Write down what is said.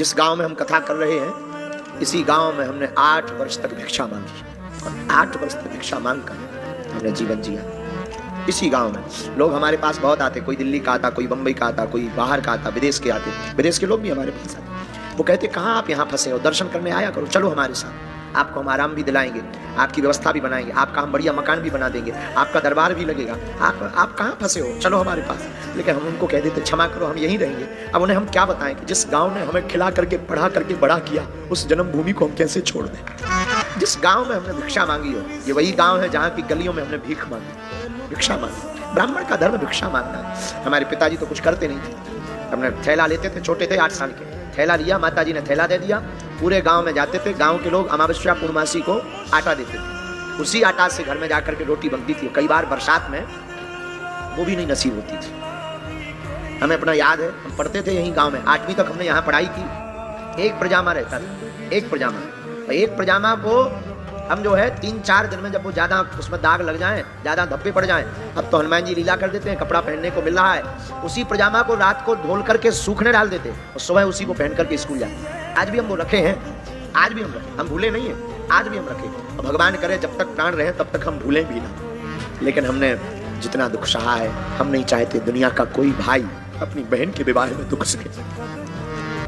जिस गांव में हम कथा कर रहे हैं, इसी गांव में हमने 8 वर्ष तक भिक्षा मांगी और 8 वर्ष तक भिक्षा मांग कर हमने जीवन जिया। इसी गांव में लोग हमारे पास बहुत आते, कोई दिल्ली का आता, कोई बंबई का आता, कोई बाहर का आता, विदेश के आते, विदेश के लोग भी हमारे पास आते। वो कहते कहाँ आप यहाँ फंसे हो, दर्शन करने आया करो, चलो हमारे साथ, आपको हम आराम भी दिलाएंगे, आपकी व्यवस्था भी बनाएंगे, आपका हम बढ़िया मकान भी बना देंगे, आपका दरबार भी लगेगा, आप कहाँ फंसे हो, चलो हमारे पास। लेकिन हम उनको कह देते क्षमा करो, हम यहीं रहेंगे। अब उन्हें हम क्या बताएं कि जिस गांव ने हमें खिला करके पढ़ा करके बड़ा किया, उस जन्मभूमि को हम कैसे छोड़ दें। जिस गांव में हमने भिक्षा मांगी हो, ये वही गांव है जहाँ की गलियों में हमने भीख मांगी, भिक्षा मांगी। ब्राह्मण का धर्म भिक्षा मांगना है। हमारे पिताजी तो कुछ करते नहीं थे, हमने थैला लेते थे, छोटे थे 8 साल के, थैला लिया, माता जी ने थैला दे दिया, पूरे गांव में जाते थे, गांव के लोग अमावस्या पूर्णमासी को आटा देते थे, उसी आटा से घर में जाकर के रोटी बनती थी। कई बार बरसात में वो भी नहीं नसीब होती थी। हमें अपना याद है, हम पढ़ते थे यहीं गांव में, 8वीं तक हमने यहाँ पढ़ाई की। एक पजामा रहता था, एक पजामा, एक पजामा को हम जो है 3-4 दिन में, जब वो ज्यादा उसमें दाग लग जाएं, ज्यादा धब्बे पड़ जाएं, अब तो हनुमान जी लीला कर देते हैं, कपड़ा पहनने को मिल रहा है, उसी पजामा को रात को धोल करके सूखने डाल देते और सुबह उसी को पहन करके स्कूल जाते। आज भी हम वो रखे हैं, आज भी हम रखे, हम भूले नहीं है, आज भी हम रखे। भगवान करे जब तक प्राण रहे तब तक हम भूलें भी ना। लेकिन हमने जितना दुख सहा है, हम नहीं चाहते दुनिया का कोई भाई अपनी बहन के विवाह में दुख सके।